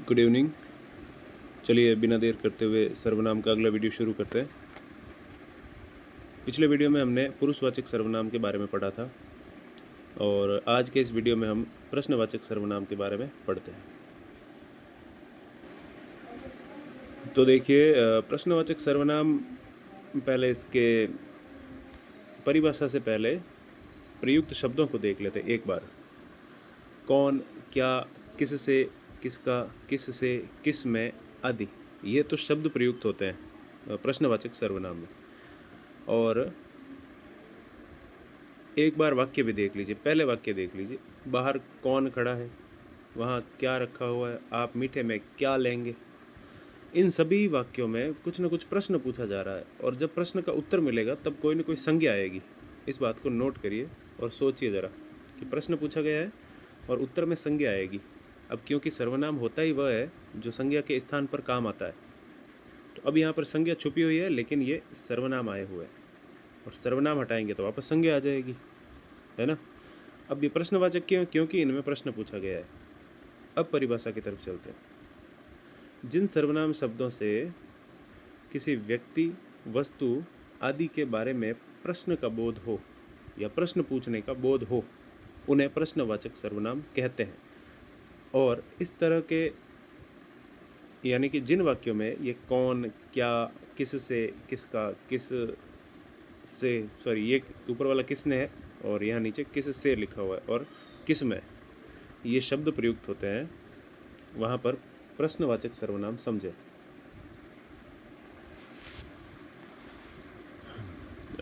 Good evening. चलिए बिना देर करते हुए सर्वनाम का अगला वीडियो शुरू करते हैं। पिछले वीडियो में हमने पुरुषवाचक सर्वनाम के बारे में पढ़ा था और आज के इस वीडियो में हम प्रश्नवाचक सर्वनाम के बारे में पढ़ते हैं। तो देखिए, प्रश्नवाचक सर्वनाम, पहले इसके परिभाषा से पहले प्रयुक्त शब्दों को देख लेते हैं एक बार। कौन, क्या, किससे, किसका, किससे, किस में आदि, ये तो शब्द प्रयुक्त होते हैं प्रश्नवाचक सर्वनाम में। और एक बार वाक्य भी देख लीजिए। पहले वाक्य देख लीजिए। बाहर कौन खड़ा है, वहाँ क्या रखा हुआ है, आप मीठे में क्या लेंगे। इन सभी वाक्यों में कुछ न कुछ प्रश्न पूछा जा रहा है और जब प्रश्न का उत्तर मिलेगा तब कोई न कोई संज्ञा आएगी। इस बात को नोट करिए और सोचिए ज़रा कि प्रश्न पूछा गया है और उत्तर में संज्ञा आएगी। अब क्योंकि सर्वनाम होता ही वह है जो संज्ञा के स्थान पर काम आता है, तो अब यहाँ पर संज्ञा छुपी हुई है लेकिन ये सर्वनाम आए हुए हैं और सर्वनाम हटाएंगे तो वापस संज्ञा आ जाएगी, है ना। अब ये प्रश्नवाचक क्यों? क्योंकि इनमें प्रश्न पूछा गया है। अब परिभाषा की तरफ चलते हैं। जिन सर्वनाम शब्दों से किसी व्यक्ति, वस्तु आदि के बारे में प्रश्न का बोध हो या प्रश्न पूछने का बोध हो, उन्हें प्रश्नवाचक सर्वनाम कहते हैं। और इस तरह के, यानी कि जिन वाक्यों में ये कौन, क्या, किससे, किसका, किस से, सॉरी, ये ऊपर वाला किसने है और यहाँ नीचे किस से लिखा हुआ है और किस में, ये शब्द प्रयुक्त होते हैं, वहाँ पर प्रश्नवाचक सर्वनाम समझे।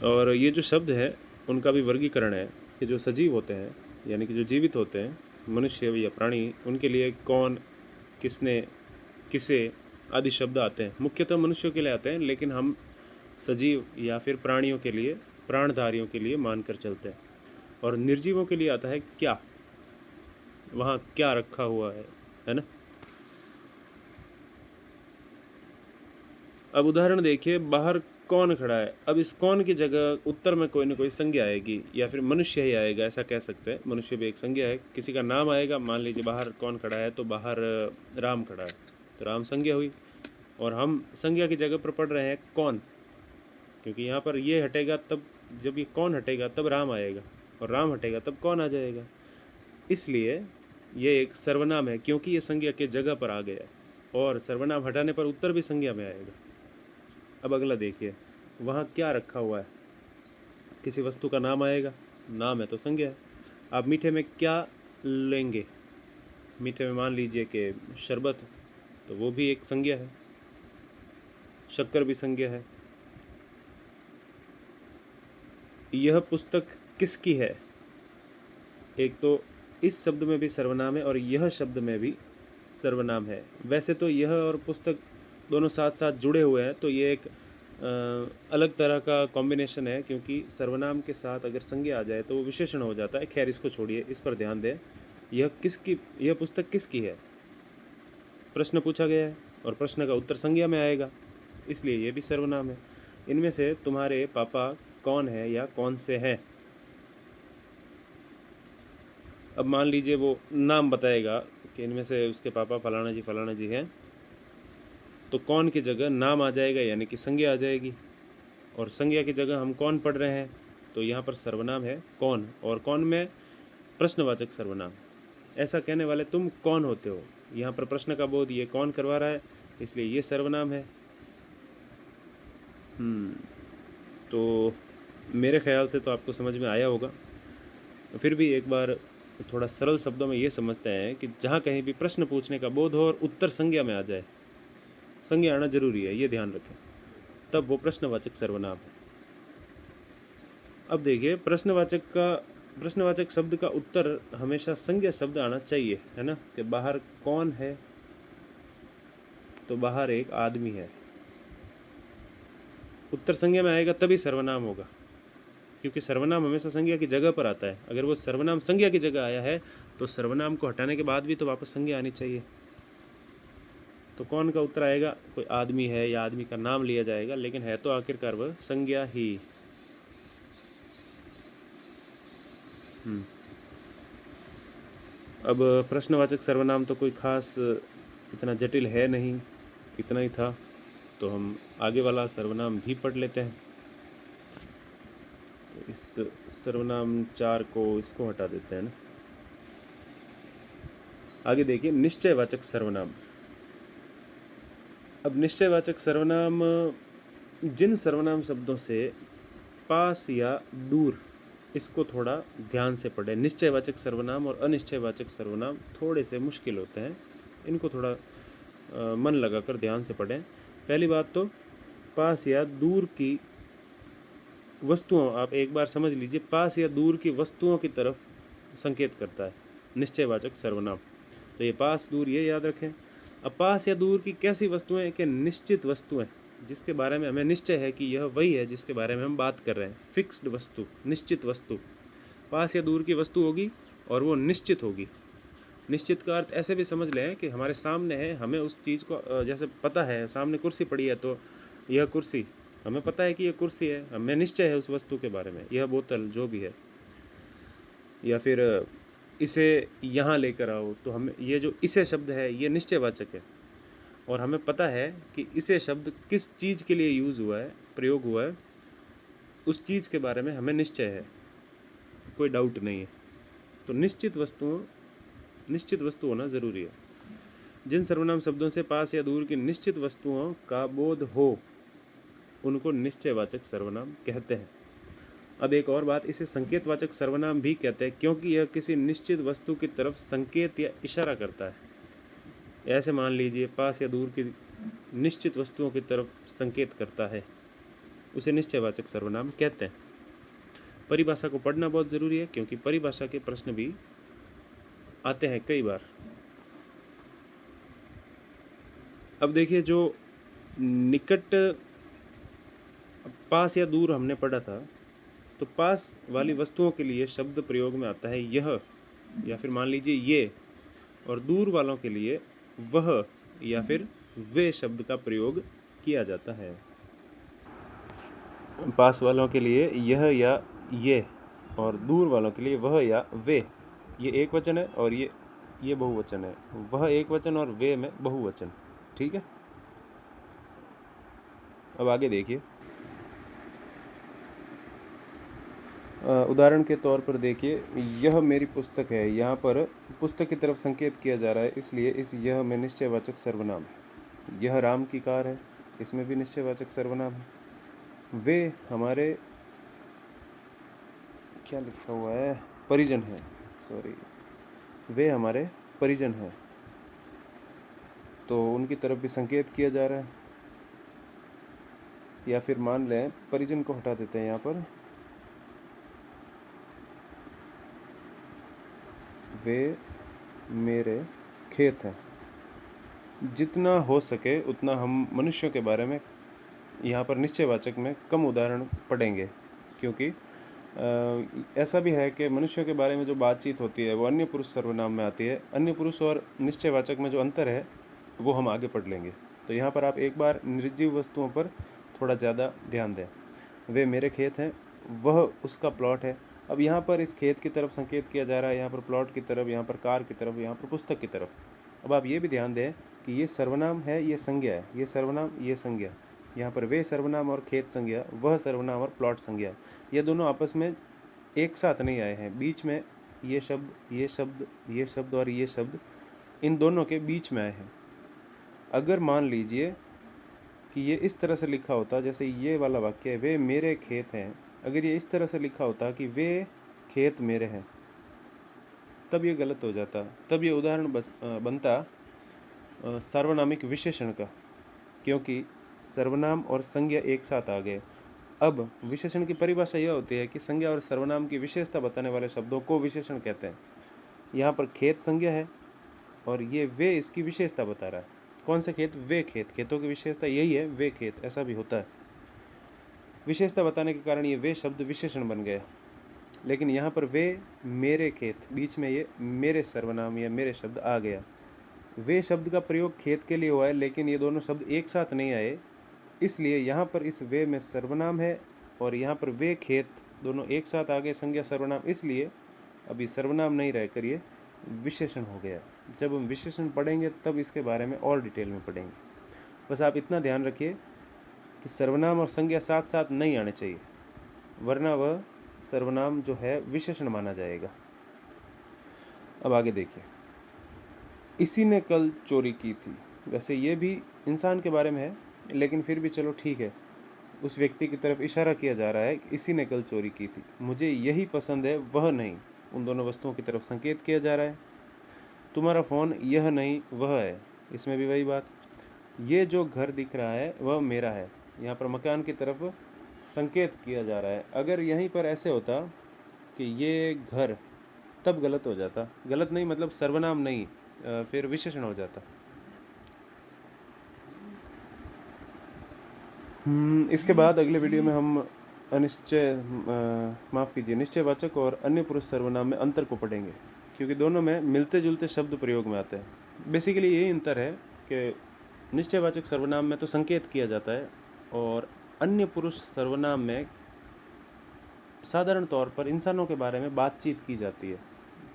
और ये जो शब्द है उनका भी वर्गीकरण है कि जो सजीव होते हैं, यानी कि जो जीवित होते हैं, मनुष्य या प्राणी, उनके लिए कौन, किसने, किसे आदि शब्द आते हैं। मुख्यतः मनुष्यों के लिए आते हैं, लेकिन हम सजीव या फिर प्राणियों के लिए, प्राणधारियों के लिए मानकर चलते हैं। और निर्जीवों के लिए आता है क्या, वहाँ क्या रखा हुआ है ना। अब उदाहरण देखिए, बाहर कौन खड़ा है। अब इस कौन की जगह उत्तर में कोई ना कोई संज्ञा आएगी या फिर मनुष्य ही आएगा, ऐसा कह सकते हैं। मनुष्य भी एक संज्ञा है, किसी का नाम आएगा। मान लीजिए बाहर कौन खड़ा है, तो बाहर राम खड़ा है, तो राम संज्ञा हुई और हम संज्ञा की जगह पर पढ़ रहे हैं कौन, क्योंकि यहाँ पर ये हटेगा तब, जब ये कौन हटेगा तब राम आएगा और राम हटेगा तब कौन आ जाएगा। इसलिए ये एक सर्वनाम है क्योंकि ये संज्ञा के जगह पर आ गया है और सर्वनाम हटाने पर उत्तर भी संज्ञा में आएगा। अब अगला देखिए, वहाँ क्या रखा हुआ है। किसी वस्तु का नाम आएगा, नाम है तो संज्ञा है। आप मीठे में क्या लेंगे, मीठे में मान लीजिए कि शरबत, तो वो भी एक संज्ञा है। शक्कर भी संज्ञा है। यह पुस्तक किसकी है, एक तो इस शब्द में भी सर्वनाम है और यह शब्द में भी सर्वनाम है। वैसे तो यह और पुस्तक दोनों साथ साथ जुड़े हुए हैं, तो ये एक अलग तरह का कॉम्बिनेशन है, क्योंकि सर्वनाम के साथ अगर संज्ञा आ जाए तो वो विशेषण हो जाता है। खैर, इसको छोड़िए, इस पर ध्यान दें। यह पुस्तक किसकी है, प्रश्न पूछा गया है और प्रश्न का उत्तर संज्ञा में आएगा, इसलिए ये भी सर्वनाम है। इनमें से तुम्हारे पापा कौन है या कौन से हैं। अब मान लीजिए वो नाम बताएगा कि इनमें से उसके पापा फलाना जी हैं, तो कौन की जगह नाम आ जाएगा, यानी कि संज्ञा आ जाएगी। और संज्ञा की जगह हम कौन पढ़ रहे हैं, तो यहाँ पर सर्वनाम है कौन, और कौन में प्रश्नवाचक सर्वनाम। ऐसा कहने वाले तुम कौन होते हो, यहाँ पर प्रश्न का बोध ये कौन करवा रहा है, इसलिए ये सर्वनाम है। तो मेरे ख्याल से तो आपको समझ में आया होगा। फिर भी एक बार थोड़ा सरल शब्दों में ये समझते हैं कि जहाँ कहीं भी प्रश्न पूछने का बोध हो और उत्तर संज्ञा में आ जाए, संज्ञा आना जरूरी है, ये ध्यान रखें, तब वो प्रश्नवाचक सर्वनाम है। अब देखिए, प्रश्नवाचक शब्द का उत्तर हमेशा संज्ञा शब्द आना चाहिए, है ना। कि बाहर कौन है, तो बाहर एक आदमी है, उत्तर संज्ञा में आएगा तभी सर्वनाम होगा, क्योंकि सर्वनाम हमेशा संज्ञा की जगह पर आता है। अगर वो सर्वनाम संज्ञा की जगह आया है तो सर्वनाम को हटाने के बाद भी तो वापस संज्ञा आनी चाहिए। तो कौन का उत्तर आएगा, कोई आदमी है या आदमी का नाम लिया जाएगा, लेकिन है तो आखिरकार वह संज्ञा ही। अब प्रश्नवाचक सर्वनाम तो कोई खास इतना जटिल है नहीं, इतना ही था। तो हम आगे वाला सर्वनाम भी पढ़ लेते हैं। तो इस सर्वनाम 4 को इसको हटा देते हैं ना। आगे देखिए निश्चयवाचक सर्वनाम। अब निश्चयवाचक सर्वनाम जिन सर्वनाम शब्दों से पास या दूर, इसको थोड़ा ध्यान से पढ़ें। निश्चयवाचक सर्वनाम और अनिश्चयवाचक सर्वनाम थोड़े से मुश्किल होते हैं, इनको थोड़ा मन लगाकर ध्यान से पढ़ें। पहली बात तो पास या दूर की वस्तुओं, आप एक बार समझ लीजिए, पास या दूर की वस्तुओं की तरफ संकेत करता है निश्चयवाचक सर्वनाम। तो ये पास दूर ये याद रखें। अब पास या दूर की कैसी वस्तुएं कि निश्चित वस्तुएं, जिसके बारे में हमें निश्चय है कि यह वही है जिसके बारे में हम बात कर रहे हैं। फिक्स्ड वस्तु, निश्चित वस्तु, पास या दूर की वस्तु होगी और वो निश्चित होगी। निश्चित का अर्थ ऐसे भी समझ लें कि हमारे सामने है, हमें उस चीज़ को जैसे पता है, सामने कुर्सी पड़ी है तो यह कुर्सी, हमें पता है कि यह कुर्सी है, हमें निश्चय है उस वस्तु के बारे में। यह बोतल जो भी है, या फिर इसे यहाँ लेकर आओ, तो हमें ये जो इसे शब्द है ये निश्चयवाचक है, और हमें पता है कि इसे शब्द किस चीज़ के लिए यूज़ हुआ है, प्रयोग हुआ है, उस चीज़ के बारे में हमें निश्चय है, कोई डाउट नहीं है। तो निश्चित वस्तु होना ज़रूरी है। जिन सर्वनाम शब्दों से पास या दूर की निश्चित वस्तुओं का बोध हो, उनको निश्चयवाचक सर्वनाम कहते हैं। अब एक और बात, इसे संकेतवाचक सर्वनाम भी कहते हैं, क्योंकि यह किसी निश्चित वस्तु की तरफ संकेत या इशारा करता है। ऐसे मान लीजिए पास या दूर की निश्चित वस्तुओं की तरफ संकेत करता है, उसे निश्चयवाचक सर्वनाम कहते हैं। परिभाषा को पढ़ना बहुत ज़रूरी है, क्योंकि परिभाषा के प्रश्न भी आते हैं कई बार। अब देखिए, जो निकट, पास या दूर हमने पढ़ा था, तो पास वाली वस्तुओं के लिए शब्द प्रयोग में आता है यह, या फिर मान लीजिए ये, और दूर वालों के लिए वह या फिर वे शब्द का प्रयोग किया जाता है। पास वालों के लिए यह या ये, और दूर वालों के लिए वह या वे। ये एक वचन है और ये बहुवचन है। वह एक वचन और वे में बहुवचन। ठीक है, अब आगे देखिए। उदाहरण के तौर पर देखिए, यह मेरी पुस्तक है। यहाँ पर पुस्तक की तरफ संकेत किया जा रहा है, इसलिए इस यह में निश्चयवाचक सर्वनाम है। यह राम की कार है, इसमें भी निश्चयवाचक सर्वनाम है। वे हमारे, क्या लिखा हुआ है, परिजन है, सॉरी, वे हमारे परिजन हैं, तो उनकी तरफ भी संकेत किया जा रहा है। या फिर मान लें, परिजन को हटा देते हैं यहाँ पर, वे मेरे खेत हैं। जितना हो सके उतना हम मनुष्यों के बारे में यहाँ पर निश्चयवाचक में कम उदाहरण पढ़ेंगे, क्योंकि ऐसा भी है कि मनुष्यों के बारे में जो बातचीत होती है वो अन्य पुरुष सर्वनाम में आती है। अन्य पुरुष और निश्चयवाचक में जो अंतर है वो हम आगे पढ़ लेंगे। तो यहाँ पर आप एक बार निर्जीव वस्तुओं पर थोड़ा ज़्यादा ध्यान दें। वे मेरे खेत हैं, वह उसका प्लॉट है। अब यहाँ पर इस खेत की तरफ संकेत किया जा रहा है, यहाँ पर प्लॉट की तरफ, यहाँ पर कार की तरफ, यहाँ पर पुस्तक की तरफ। अब आप ये भी ध्यान दें कि ये सर्वनाम है, ये संज्ञा है, ये सर्वनाम, ये संज्ञा। यहाँ पर वे सर्वनाम और खेत संज्ञा, वह सर्वनाम और प्लॉट संज्ञा, ये दोनों आपस में एक साथ नहीं आए हैं। बीच में ये शब्द, ये शब्द, ये शब्द और ये शब्द, इन दोनों के बीच में आए हैं। अगर मान लीजिए कि ये इस तरह से लिखा होता, जैसे ये वाला वाक्य है, वे मेरे खेत हैं, अगर ये इस तरह से लिखा होता कि वे खेत मेरे हैं, तब ये गलत हो जाता। तब ये उदाहरण बनता सार्वनामिक विशेषण का, क्योंकि सर्वनाम और संज्ञा एक साथ आ गए। अब विशेषण की परिभाषा यह होती है कि संज्ञा और सर्वनाम की विशेषता बताने वाले शब्दों को विशेषण कहते हैं। यहाँ पर खेत संज्ञा है और ये वे इसकी विशेषता बता रहा है। कौन से खेत? वे खेत। खेतों की विशेषता यही है, वे खेत, ऐसा भी होता है। विशेषता बताने के कारण ये वे शब्द विशेषण बन गया। लेकिन यहाँ पर वे मेरे खेत, बीच में ये मेरे सर्वनाम या मेरे शब्द आ गया। वे शब्द का प्रयोग खेत के लिए हुआ है, लेकिन ये दोनों शब्द एक साथ नहीं आए, इसलिए यहाँ पर इस वे में सर्वनाम है और यहाँ पर वे खेत, दोनों एक साथ आ गए, संज्ञा सर्वनाम, इसलिए अभी सर्वनाम नहीं रहकर ये विशेषण हो गया। जब हम विशेषण पढ़ेंगे तब इसके बारे में और डिटेल में पढ़ेंगे। बस आप इतना ध्यान रखिए कि सर्वनाम और संज्ञा साथ साथ नहीं आने चाहिए, वरना वह सर्वनाम जो है विशेषण माना जाएगा। अब आगे देखिए, इसी ने कल चोरी की थी। वैसे ये भी इंसान के बारे में है, लेकिन फिर भी चलो ठीक है, उस व्यक्ति की तरफ इशारा किया जा रहा है कि इसी ने कल चोरी की थी, मुझे यही पसंद है वह नहीं। उन दोनों वस्तुओं की तरफ संकेत किया जा रहा है। तुम्हारा फ़ोन यह नहीं वह है, इसमें भी वही बात। ये जो घर दिख रहा है वह मेरा है, यहाँ पर मकान की तरफ संकेत किया जा रहा है। अगर यहीं पर ऐसे होता कि ये घर, तब गलत हो जाता। गलत नहीं मतलब सर्वनाम नहीं, फिर विशेषण हो जाता। इसके बाद अगले वीडियो में हम माफ़ कीजिए, निश्चयवाचक और अन्य पुरुष सर्वनाम में अंतर को पढ़ेंगे, क्योंकि दोनों में मिलते जुलते शब्द प्रयोग में आते हैं। बेसिकली यही अंतर है कि निश्चयवाचक सर्वनाम में तो संकेत किया जाता है और अन्य पुरुष सर्वनाम में साधारण तौर पर इंसानों के बारे में बातचीत की जाती है।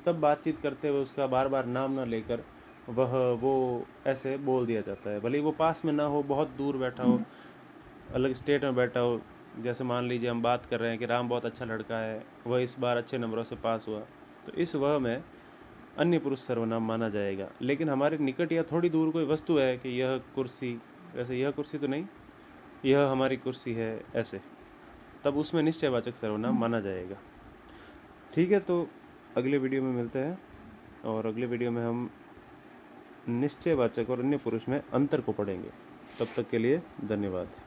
तब बातचीत करते हुए उसका बार बार नाम ना लेकर वह वो ऐसे बोल दिया जाता है, भले ही वो पास में ना हो, बहुत दूर बैठा हो, अलग स्टेट में बैठा हो। जैसे मान लीजिए हम बात कर रहे हैं कि राम बहुत अच्छा लड़का है, वह इस बार अच्छे नंबरों से पास हुआ, तो इस वह में अन्य पुरुष सर्वनाम माना जाएगा। लेकिन हमारे निकट या थोड़ी दूर कोई वस्तु है कि यह कुर्सी, वैसे यह कुर्सी तो नहीं, यह हमारी कुर्सी है, ऐसे, तब उसमें निश्चयवाचक सर्वनाम माना जाएगा। ठीक है, तो अगले वीडियो में मिलते हैं और अगले वीडियो में हम निश्चयवाचक और अन्य पुरुष में अंतर को पढ़ेंगे। तब तक के लिए धन्यवाद।